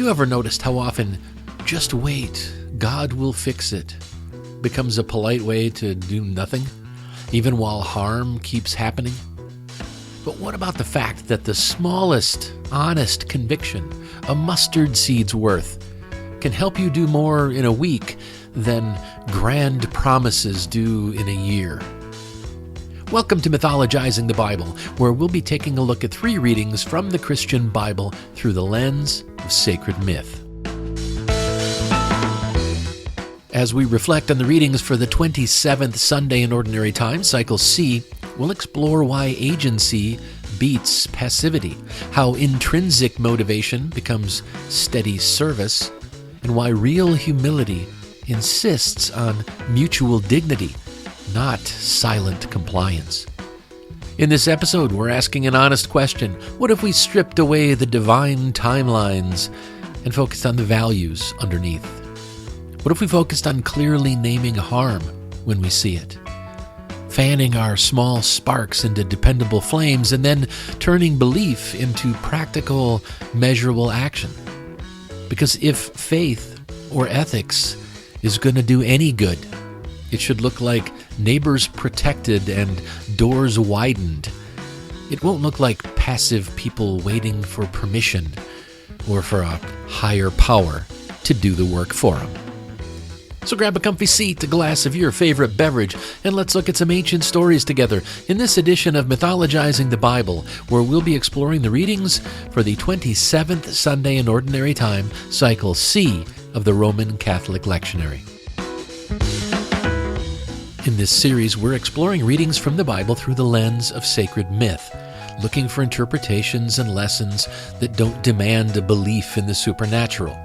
you ever noticed how often "just wait, God will fix it" becomes a polite way to do nothing, even while harm keeps happening? But what about the fact that the smallest honest conviction, a mustard seed's worth, can help you do more in a week than grand promises do in a year? Welcome to Mythologizing the Bible, where we'll be taking a look at 3 readings from the Christian Bible through the lens of sacred myth. As we reflect on the readings for the 27th Sunday in Ordinary Time, Cycle C, we'll explore why agency beats passivity, how intrinsic motivation becomes steady service, and why real humility insists on mutual dignity, not silent compliance. In this episode, we're asking an honest question. What if we stripped away the divine timelines and focused on the values underneath? What if we focused on clearly naming harm when we see it, fanning our small sparks into dependable flames, and then turning belief into practical, measurable action? Because if faith or ethics is going to do any good, it should look like neighbors protected and doors widened. It won't look like passive people waiting for permission or for a higher power to do the work for them. So grab a comfy seat, a glass of your favorite beverage, and let's look at some ancient stories together in this edition of Mythologizing the Bible, where we'll be exploring the readings for the 27th Sunday in Ordinary Time, Cycle C of the Roman Catholic Lectionary. In this series, we're exploring readings from the Bible through the lens of sacred myth, looking for interpretations and lessons that don't demand a belief in the supernatural.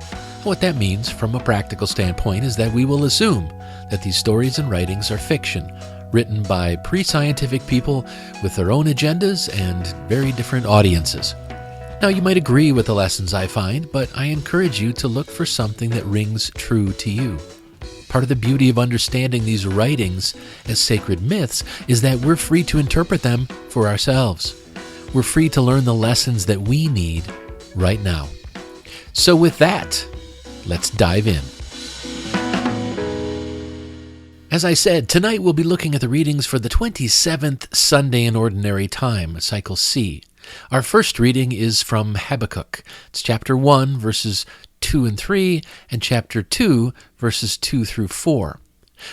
What that means from a practical standpoint is that we will assume that these stories and writings are fiction, written by pre-scientific people with their own agendas and very different audiences. Now, you might agree with the lessons I find, but I encourage you to look for something that rings true to you. Part of the beauty of understanding these writings as sacred myths is that we're free to interpret them for ourselves. We're free to learn the lessons that we need right now. So with that, let's dive in. As I said, tonight we'll be looking at the readings for the 27th Sunday in Ordinary Time, Cycle C. Our first reading is from Habakkuk. It's chapter 1, verses 2 and 3, and chapter 2, verses 2 through 4.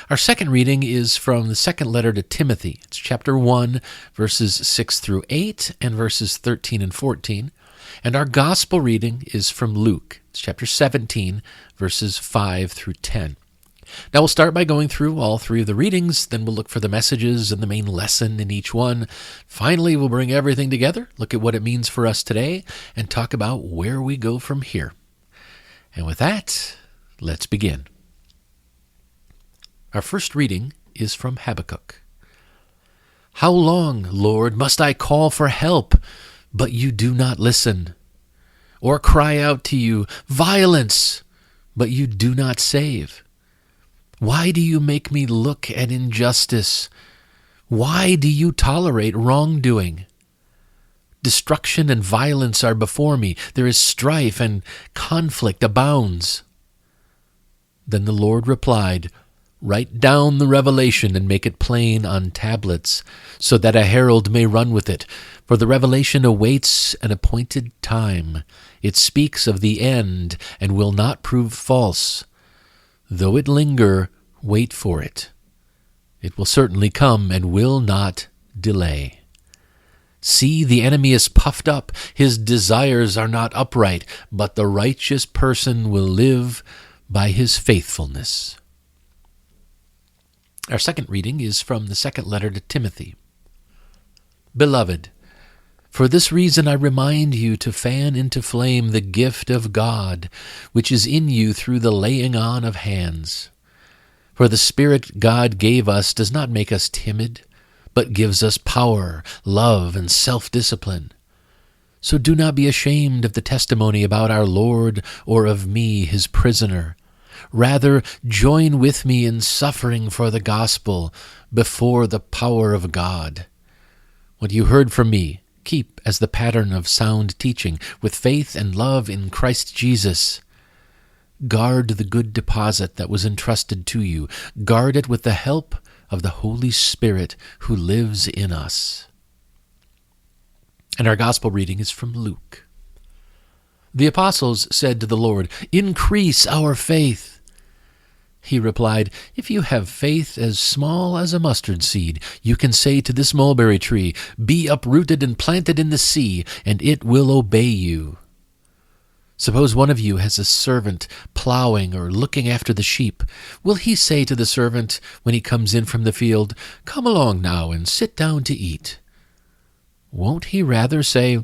Our second reading is from the second letter to Timothy. It's chapter 1, verses 6 through 8, and verses 13 and 14. And our gospel reading is from Luke. It's chapter 17, verses 5 through 10. Now we'll start by going through all 3 of the readings, then we'll look for the messages and the main lesson in each one. Finally, we'll bring everything together, look at what it means for us today, and talk about where we go from here. And with that, let's begin. Our first reading is from Habakkuk. How long, Lord, must I call for help, but you do not listen? Or cry out to you, violence, but you do not save? Why do you make me look at injustice? Why do you tolerate wrongdoing? Destruction and violence are before me. There is strife and conflict abounds. Then the Lord replied, write down the revelation and make it plain on tablets, so that a herald may run with it. For the revelation awaits an appointed time. It speaks of the end and will not prove false. Though it linger, wait for it. It will certainly come and will not delay. See, the enemy is puffed up. His desires are not upright, but the righteous person will live by his faithfulness. Our second reading is from the second letter to Timothy. Beloved, for this reason I remind you to fan into flame the gift of God, which is in you through the laying on of hands. For the Spirit God gave us does not make us timid, but gives us power, love, and self-discipline. So do not be ashamed of the testimony about our Lord or of me, his prisoner. Rather, join with me in suffering for the gospel before the power of God. What you heard from me, keep as the pattern of sound teaching, with faith and love in Christ Jesus. Guard the good deposit that was entrusted to you. Guard it with the help of the Holy Spirit who lives in us. And our gospel reading is from Luke. The apostles said to the Lord, "Increase our faith." He replied, "If you have faith as small as a mustard seed, you can say to this mulberry tree, 'Be uprooted and planted in the sea,' and it will obey you. Suppose one of you has a servant plowing or looking after the sheep. Will he say to the servant when he comes in from the field, 'Come along now and sit down to eat'? Won't he rather say,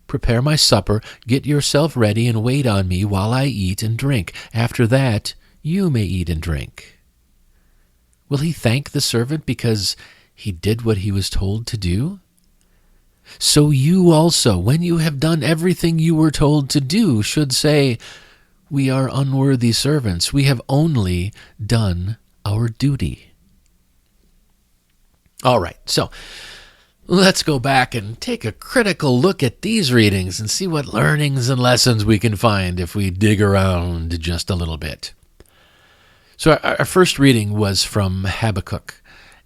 'Prepare my supper, get yourself ready, and wait on me while I eat and drink. After that, you may eat and drink'? Will he thank the servant because he did what he was told to do? So you also, when you have done everything you were told to do, should say, 'We are unworthy servants. We have only done our duty.'" All right, so let's go back and take a critical look at these readings and see what learnings and lessons we can find if we dig around just a little bit. So our first reading was from Habakkuk,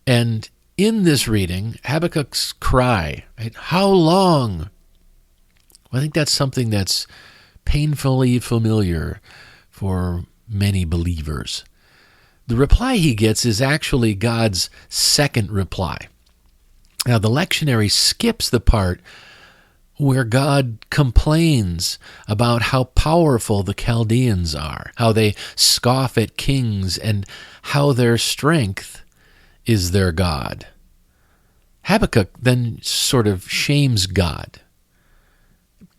and in this reading, Habakkuk's cry, right? How long? Well, I think that's something that's painfully familiar for many believers. The reply he gets is actually God's second reply. Now, the lectionary skips the part where God complains about how powerful the Chaldeans are, how they scoff at kings, and how their strength is their God. Habakkuk then sort of shames God.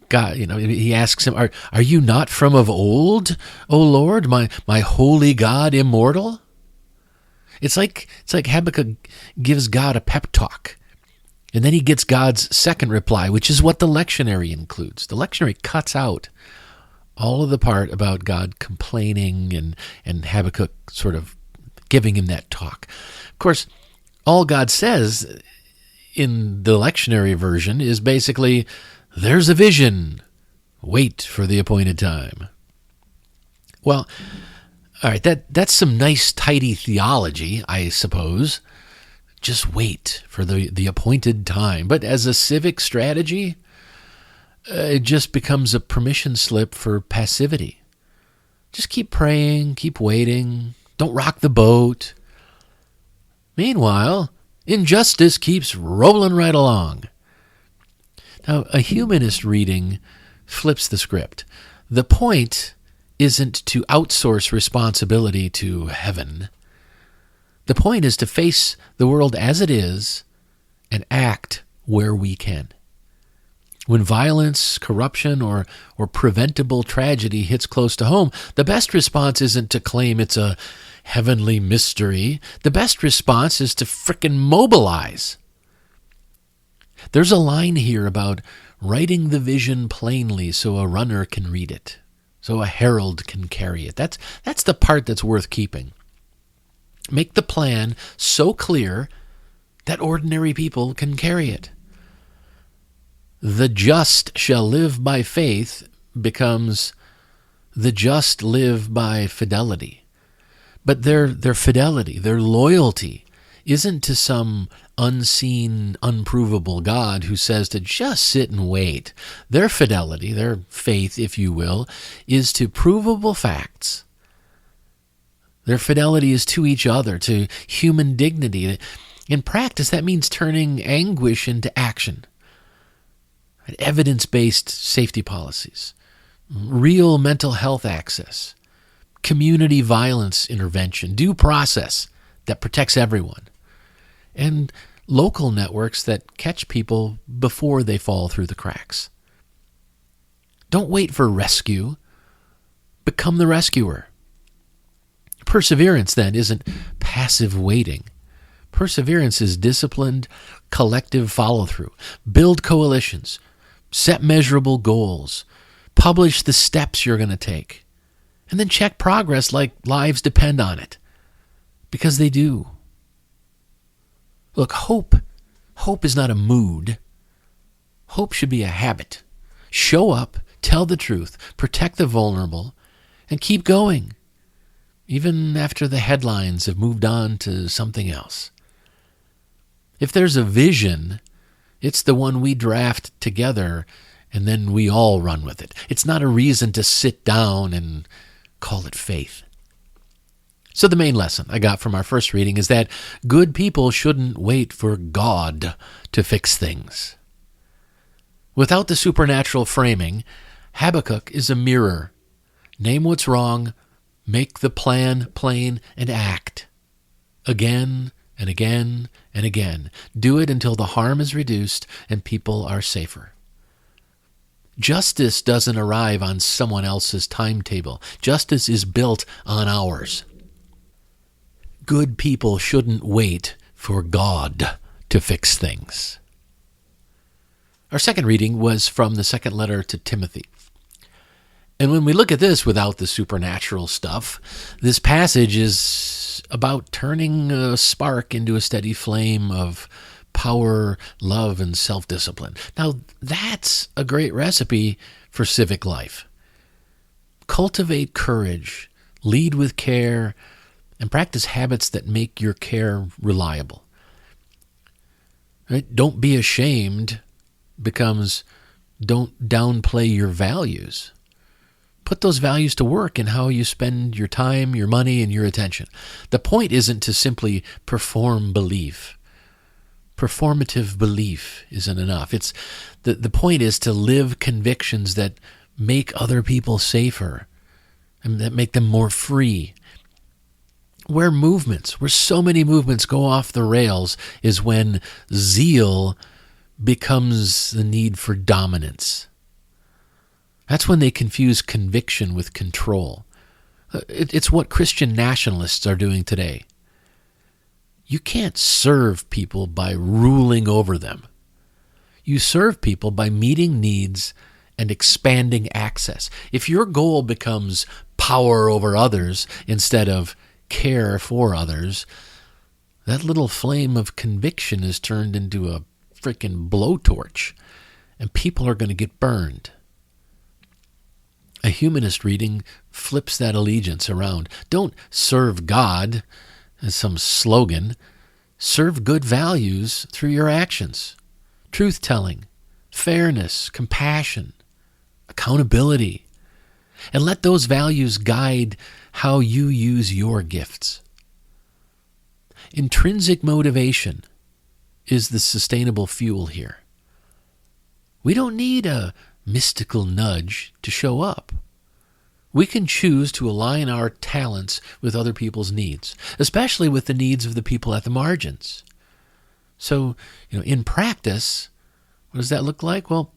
God, he asks him, Are you not from of old, O Lord, my holy God, immortal? It's like Habakkuk gives God a pep talk. And then he gets God's second reply, which is what the lectionary includes. The lectionary cuts out all of the part about God complaining and Habakkuk sort of giving him that talk. Of course, all God says in the lectionary version is basically, "There's a vision. Wait for the appointed time." Well, all right, that's some nice, tidy theology, I suppose. Just wait for the appointed time. But as a civic strategy, it just becomes a permission slip for passivity. Just keep praying, keep waiting, don't rock the boat. Meanwhile, injustice keeps rolling right along. Now, a humanist reading flips the script. The point isn't to outsource responsibility to heaven. The point is to face the world as it is and act where we can. When violence, corruption, or preventable tragedy hits close to home, the best response isn't to claim it's a heavenly mystery. The best response is to frickin' mobilize. There's a line here about writing the vision plainly so a runner can read it, so a herald can carry it. That's the part that's worth keeping. Make the plan so clear that ordinary people can carry it. The just shall live by faith becomes the just live by fidelity. But their fidelity, their loyalty, isn't to some unseen, unprovable God who says to just sit and wait. Their fidelity, their faith, if you will, is to provable facts. Their fidelity is to each other, to human dignity. In practice, that means turning anguish into action. Evidence-based safety policies, real mental health access, community violence intervention, due process that protects everyone, and local networks that catch people before they fall through the cracks. Don't wait for rescue. Become the rescuer. Perseverance, then, isn't passive waiting. Perseverance is disciplined, collective follow-through. Build coalitions. Set measurable goals. Publish the steps you're going to take. And then check progress like lives depend on it. Because they do. Look, hope is not a mood. Hope should be a habit. Show up, tell the truth, protect the vulnerable, and keep going, even after the headlines have moved on to something else. If there's a vision, it's the one we draft together, and then we all run with it. It's not a reason to sit down and call it faith. So the main lesson I got from our first reading is that good people shouldn't wait for God to fix things. Without the supernatural framing, Habakkuk is a mirror. Name what's wrong, make the plan plain, and act. Again and again and again. Do it until the harm is reduced and people are safer. Justice doesn't arrive on someone else's timetable. Justice is built on ours. Good people shouldn't wait for God to fix things. Our second reading was from the second letter to Timothy. And when we look at this without the supernatural stuff, this passage is about turning a spark into a steady flame of power, love, and self-discipline. Now, that's a great recipe for civic life. Cultivate courage, lead with care, and practice habits that make your care reliable. Right? Don't be ashamed becomes don't downplay your values. Put those values to work in how you spend your time, your money, and your attention. The point isn't to simply perform belief. Performative belief isn't enough. It's the point is to live convictions that make other people safer and that make them more free. Where so many movements go off the rails is when zeal becomes the need for dominance. That's when they confuse conviction with control. It's what Christian nationalists are doing today. You can't serve people by ruling over them. You serve people by meeting needs and expanding access. If your goal becomes power over others instead of care for others, that little flame of conviction is turned into a freaking blowtorch, and people are going to get burned. A humanist reading flips that allegiance around. Don't serve God as some slogan. Serve good values through your actions. Truth-telling, fairness, compassion, accountability. And let those values guide how you use your gifts. Intrinsic motivation is the sustainable fuel here. We don't need a mystical nudge to show up. We can choose to align our talents with other people's needs, especially with the needs of the people at the margins. So, in practice, what does that look like? Well,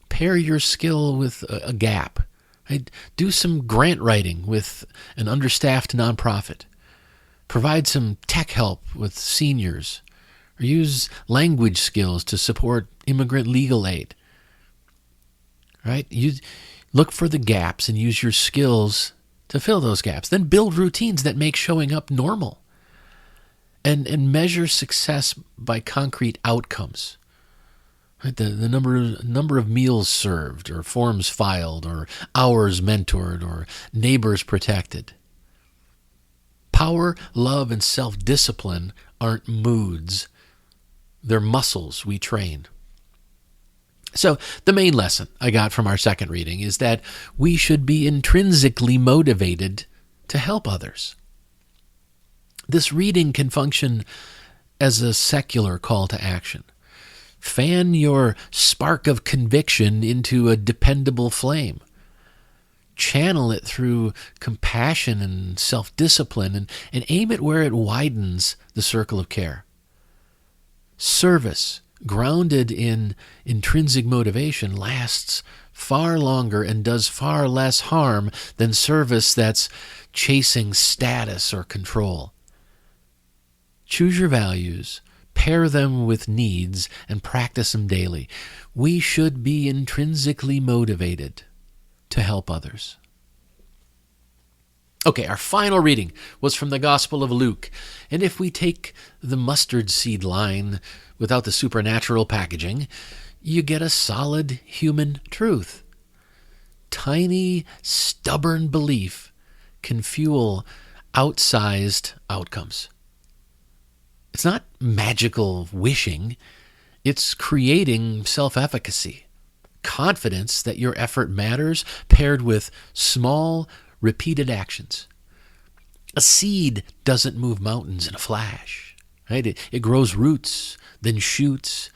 pair your skill with a gap. Right? Do some grant writing with an understaffed nonprofit. Provide some tech help with seniors. Or use language skills to support immigrant legal aid. Right? You look for the gaps and use your skills to fill those gaps. Then build routines that make showing up normal. And measure success by concrete outcomes. Right? The number of meals served, or forms filed, or hours mentored, or neighbors protected. Power, love, and self-discipline aren't moods. They're muscles we train. So the main lesson I got from our second reading is that we should be intrinsically motivated to help others. This reading can function as a secular call to action. Fan your spark of conviction into a dependable flame. Channel it through compassion and self-discipline and aim it where it widens the circle of care. Service, grounded in intrinsic motivation, lasts far longer and does far less harm than service that's chasing status or control. Choose your values, pair them with needs, and practice them daily. We should be intrinsically motivated to help others. Okay, our final reading was from the Gospel of Luke. And if we take the mustard seed line without the supernatural packaging, you get a solid human truth. Tiny, stubborn belief can fuel outsized outcomes. It's not magical wishing. It's creating self-efficacy, confidence that your effort matters, paired with small, repeated actions. A seed doesn't move mountains in a flash, right? It grows roots, then shoots,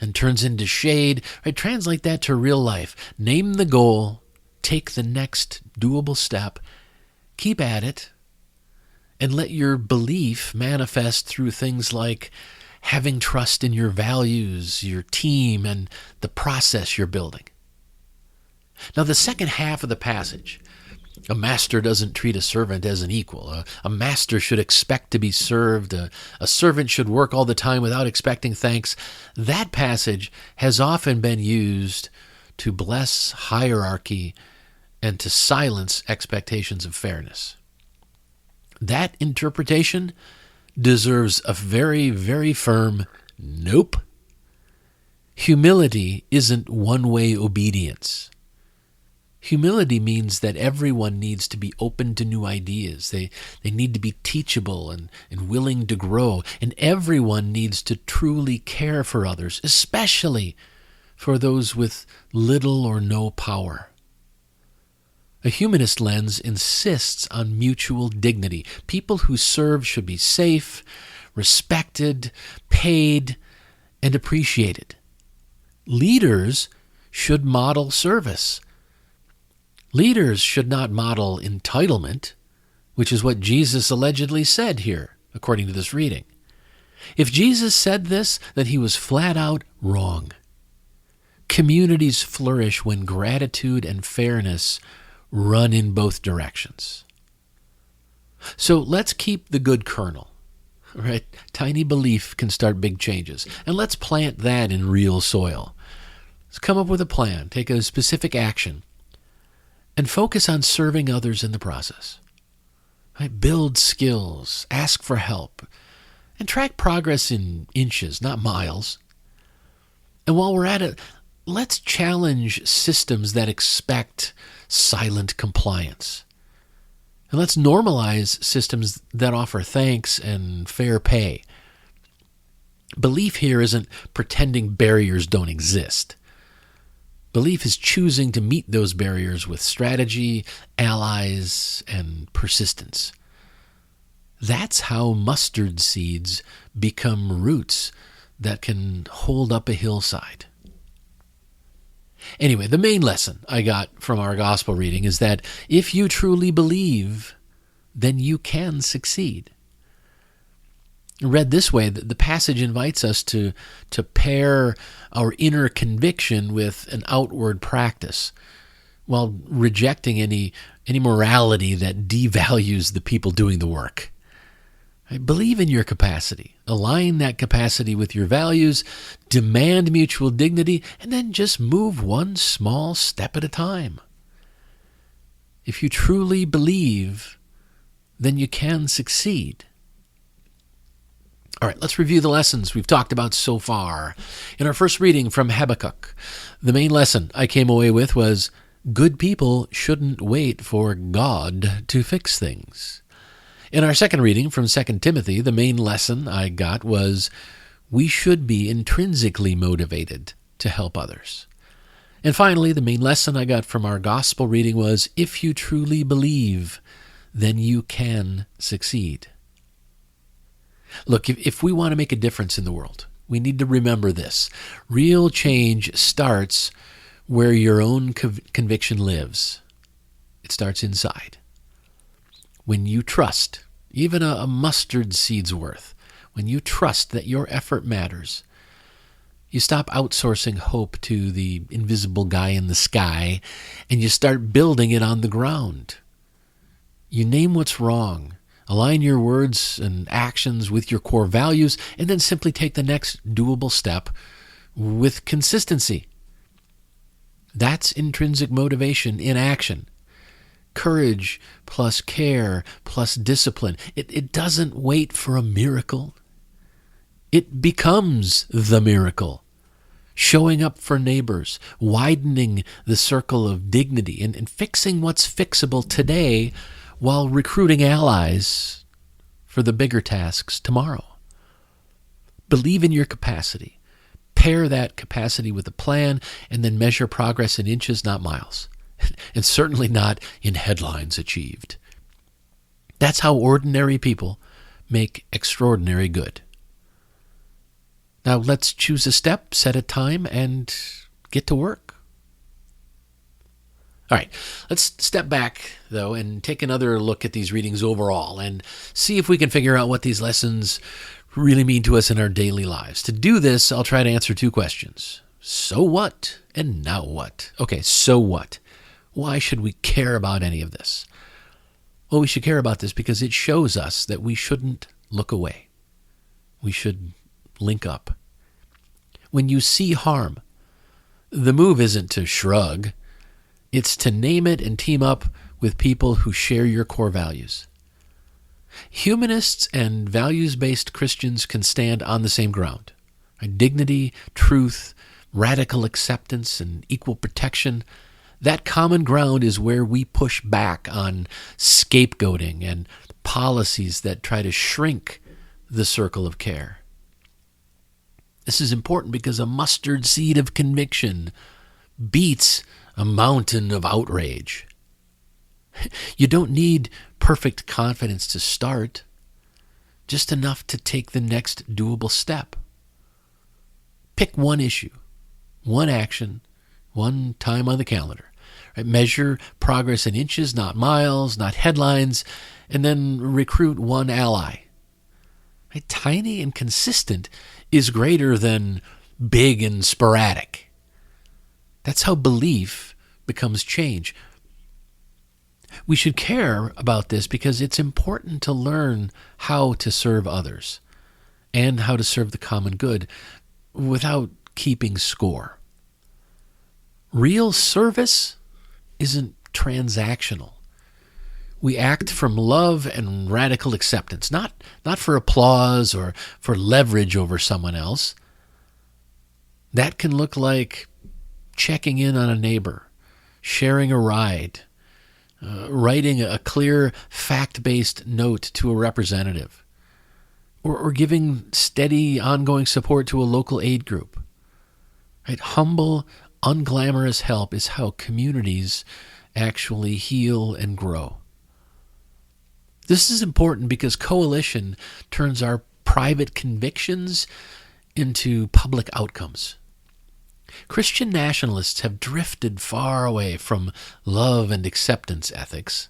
and turns into shade. Right? Translate that to real life. Name the goal, take the next doable step, keep at it, and let your belief manifest through things like having trust in your values, your team, and the process you're building. Now, the second half of the passage, a master doesn't treat a servant as an equal. A master should expect to be served. A servant should work all the time without expecting thanks. That passage has often been used to bless hierarchy and to silence expectations of fairness. That interpretation deserves a very, very firm nope. Humility isn't one-way obedience. Humility means that everyone needs to be open to new ideas. They need to be teachable and willing to grow. And everyone needs to truly care for others, especially for those with little or no power. A humanist lens insists on mutual dignity. People who serve should be safe, respected, paid, and appreciated. Leaders should model service. Leaders should not model entitlement, which is what Jesus allegedly said here, according to this reading. If Jesus said this, then he was flat out wrong. Communities flourish when gratitude and fairness run in both directions. So let's keep the good kernel, right? Tiny belief can start big changes. And let's plant that in real soil. Let's come up with a plan, take a specific action, and focus on serving others in the process. Right? Build skills, ask for help, and track progress in inches, not miles. And while we're at it, let's challenge systems that expect silent compliance. And let's normalize systems that offer thanks and fair pay. Belief here isn't pretending barriers don't exist. Belief is choosing to meet those barriers with strategy, allies, and persistence. That's how mustard seeds become roots that can hold up a hillside. Anyway, the main lesson I got from our gospel reading is that if you truly believe, then you can succeed. Read this way, the passage invites us to pair our inner conviction with an outward practice, while rejecting any morality that devalues the people doing the work. Believe in your capacity. Align that capacity with your values. Demand mutual dignity. And then just move one small step at a time. If you truly believe, then you can succeed. All right, let's review the lessons we've talked about so far. In our first reading from Habakkuk, the main lesson I came away with was, good people shouldn't wait for God to fix things. In our second reading from 2 Timothy, the main lesson I got was, we should be intrinsically motivated to help others. And finally, the main lesson I got from our gospel reading was, if you truly believe, then you can succeed. Look, if we want to make a difference in the world, we need to remember this. Real change starts where your own conviction lives. It starts inside. When you trust, even a mustard seed's worth, when you trust that your effort matters, you stop outsourcing hope to the invisible guy in the sky, and you start building it on the ground. You name what's wrong, align your words and actions with your core values, and then simply take the next doable step with consistency. That's intrinsic motivation in action. Courage plus care plus discipline. It doesn't wait for a miracle. It becomes the miracle. showing up for neighbors, widening the circle of dignity, and fixing what's fixable today while recruiting allies for the bigger tasks tomorrow. Believe in your capacity. Pair that capacity with a plan, and then measure progress in inches, not miles. And certainly not in headlines achieved. That's how ordinary people make extraordinary good. Now let's choose a step, set a time, and get to work. All right, let's step back, though, and take another look at these readings overall and see if we can figure out what these lessons really mean to us in our daily lives. To do this, I'll try to answer two questions. So what and now what? Okay, so what? Why should we care about any of this? Well, we should care about this because it shows us that we shouldn't look away. We should link up. When you see harm, the move isn't to shrug. It's to name it and team up with people who share your core values. Humanists and values-based Christians can stand on the same ground. Dignity, truth, radical acceptance, and equal protection. That common ground is where we push back on scapegoating and policies that try to shrink the circle of care. This is important because a mustard seed of conviction beats a mountain of outrage. You don't need perfect confidence to start, just enough to take the next doable step. Pick one issue, one action, one time on the calendar. Right? Measure progress in inches, not miles, not headlines, and then recruit one ally. Right? Tiny and consistent is greater than big and sporadic. That's how belief becomes change. We should care about this because it's important to learn how to serve others and how to serve the common good without keeping score. Real service isn't transactional. We act from love and radical acceptance, not for applause or for leverage over someone else. That can look like checking in on a neighbor, sharing a ride, writing a clear, fact-based note to a representative, or giving steady, ongoing support to a local aid group. Right? Humble, unglamorous help is how communities actually heal and grow. This is important because coalition turns our private convictions into public outcomes. Christian nationalists have drifted far away from love and acceptance ethics,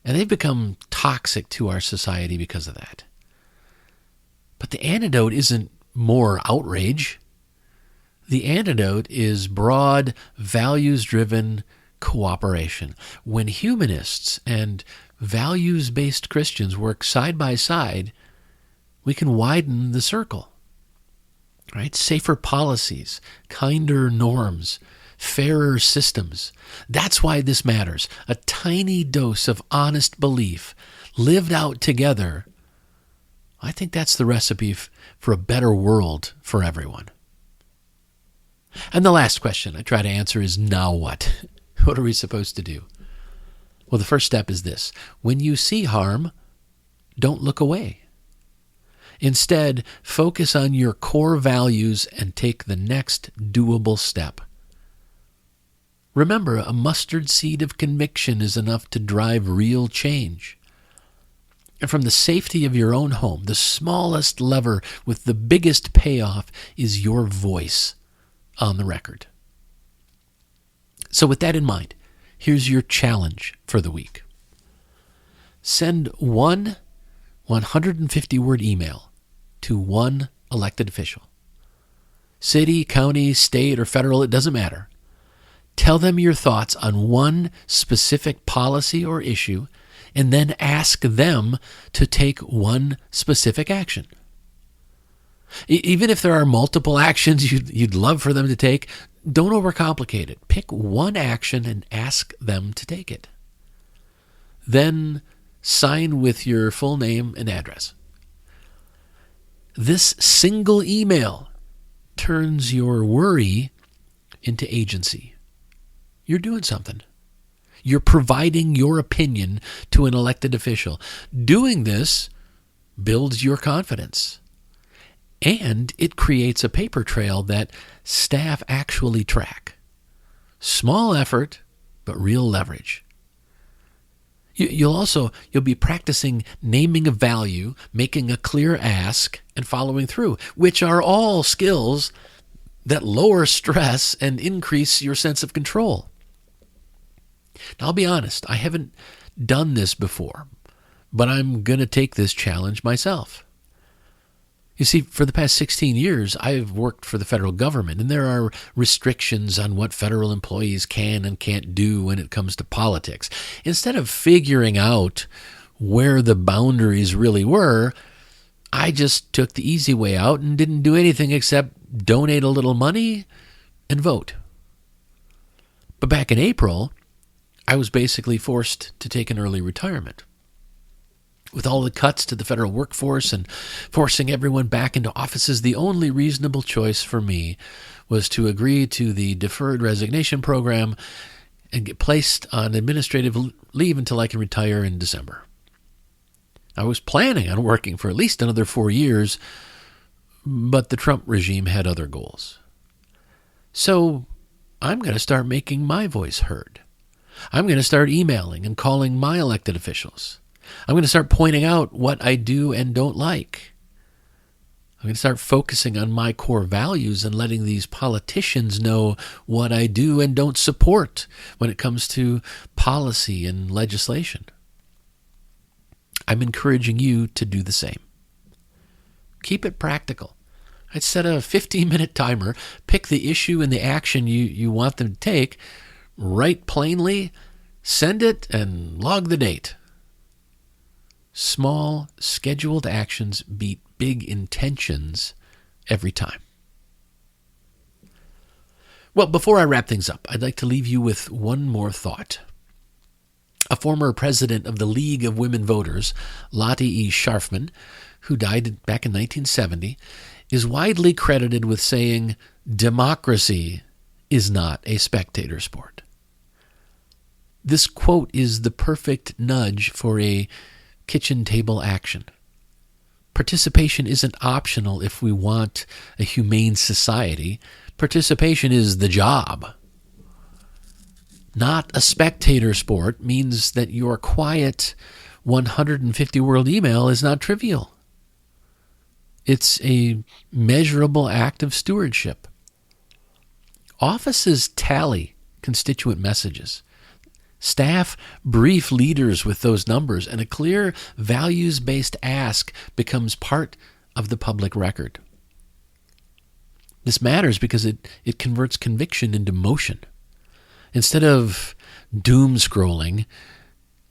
and they've become toxic to our society because of that. But the antidote isn't more outrage. The antidote is broad, values-driven cooperation. When humanists and values-based Christians work side by side, we can widen the circle. Right? Safer policies, kinder norms, fairer systems. That's why this matters. A tiny dose of honest belief lived out together. I think that's the recipe for a better world for everyone. And the last question I try to answer is, now what? What are we supposed to do? Well, the first step is this. When you see harm, don't look away. Instead, focus on your core values and take the next doable step. Remember, a mustard seed of conviction is enough to drive real change. And from the safety of your own home, the smallest lever with the biggest payoff is your voice on the record. So with that in mind, here's your challenge for the week. Send one 150-word email to one elected official. City, county, state, or federal, it doesn't matter. Tell them your thoughts on one specific policy or issue, and then ask them to take one specific action. Even if there are multiple actions you'd love for them to take, don't overcomplicate it. Pick one action and ask them to take it. Then sign with your full name and address. This single email turns your worry into agency. You're doing something. You're providing your opinion to an elected official. Doing this builds your confidence. And it creates a paper trail that staff actually track. Small effort, but real leverage. You'll be practicing naming a value, making a clear ask, and following through, which are all skills that lower stress and increase your sense of control. Now, I'll be honest, I haven't done this before, but I'm going to take this challenge myself. You see, for the past 16 years, I've worked for the federal government, and there are restrictions on what federal employees can and can't do when it comes to politics. Instead of figuring out where the boundaries really were, I just took the easy way out and didn't do anything except donate a little money and vote. But back in April, I was basically forced to take an early retirement. With all the cuts to the federal workforce and forcing everyone back into offices, the only reasonable choice for me was to agree to the deferred resignation program and get placed on administrative leave until I can retire in December. I was planning on working for at least another 4 years, but the Trump regime had other goals. So I'm going to start making my voice heard. I'm going to start emailing and calling my elected officials. I'm going to start pointing out what I do and don't like. I'm going to start focusing on my core values and letting these politicians know what I do and don't support when it comes to policy and legislation. I'm encouraging you to do the same. Keep it practical. I'd set a 15-minute timer, pick the issue and the action you want them to take, write plainly, send it, and log the date. Small, scheduled actions beat big intentions every time. Well, before I wrap things up, I'd like to leave you with one more thought. A former president of the League of Women Voters, Lottie E. Sharfman, who died back in 1970, is widely credited with saying, "Democracy is not a spectator sport." This quote is the perfect nudge for a kitchen table action. Participation isn't optional if we want a humane society. Participation is the job. Not a spectator sport means that your quiet 150-word email is not trivial. It's a measurable act of stewardship. Offices tally constituent messages. Staff brief leaders with those numbers, and a clear values-based ask becomes part of the public record. This matters because it converts conviction into motion. Instead of doom scrolling,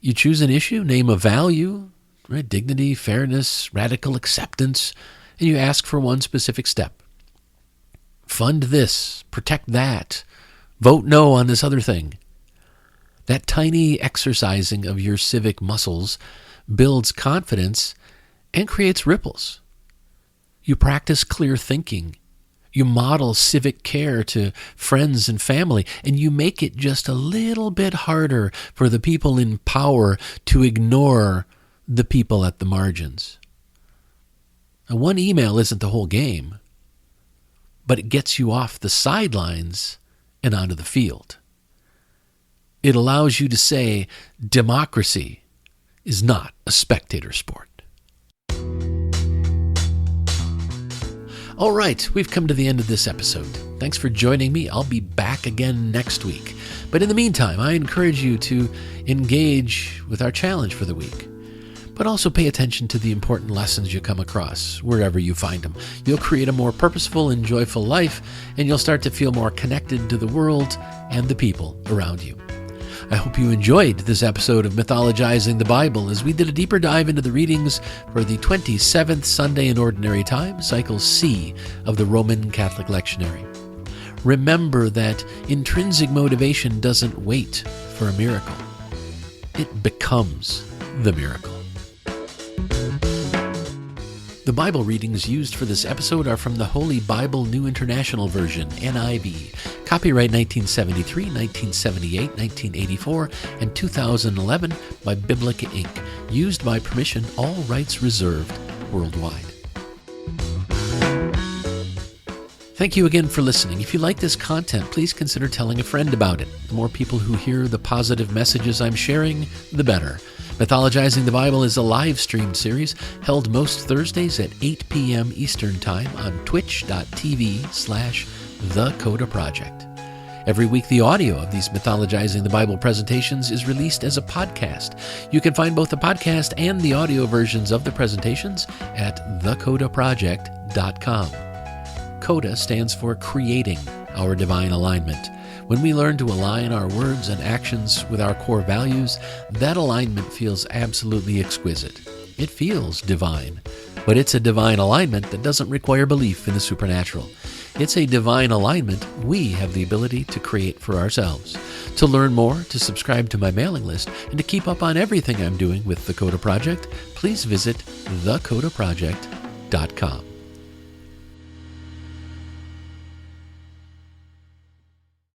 you choose an issue, name a value, right? Dignity, fairness, radical acceptance, and you ask for one specific step. Fund this, protect that, vote no on this other thing. That tiny exercising of your civic muscles builds confidence and creates ripples. You practice clear thinking. You model civic care to friends and family, and you make it just a little bit harder for the people in power to ignore the people at the margins. Now, one email isn't the whole game, but it gets you off the sidelines and onto the field. It allows you to say, democracy is not a spectator sport. All right, we've come to the end of this episode. Thanks for joining me. I'll be back again next week. But in the meantime, I encourage you to engage with our challenge for the week. But also pay attention to the important lessons you come across, wherever you find them. You'll create a more purposeful and joyful life, and you'll start to feel more connected to the world and the people around you. I hope you enjoyed this episode of Mythologizing the Bible as we did a deeper dive into the readings for the 27th Sunday in Ordinary Time, Cycle C of the Roman Catholic Lectionary. Remember that intrinsic motivation doesn't wait for a miracle. It becomes the miracle. The Bible readings used for this episode are from the Holy Bible New International Version, NIV, copyright 1973, 1978, 1984, and 2011 by Biblica Inc., used by permission, all rights reserved, worldwide. Thank you again for listening. If you like this content, please consider telling a friend about it. The more people who hear the positive messages I'm sharing, the better. Mythologizing the Bible is a live-streamed series held most Thursdays at 8 p.m. Eastern Time on twitch.tv/thecodaproject. Every week, the audio of these Mythologizing the Bible presentations is released as a podcast. You can find both the podcast and the audio versions of the presentations at thecodaproject.com. CODA stands for Creating Our Divine Alignment. When we learn to align our words and actions with our core values, that alignment feels absolutely exquisite. It feels divine, but it's a divine alignment that doesn't require belief in the supernatural. It's a divine alignment we have the ability to create for ourselves. To learn more, to subscribe to my mailing list, and to keep up on everything I'm doing with the Coda Project, please visit thecodaproject.com.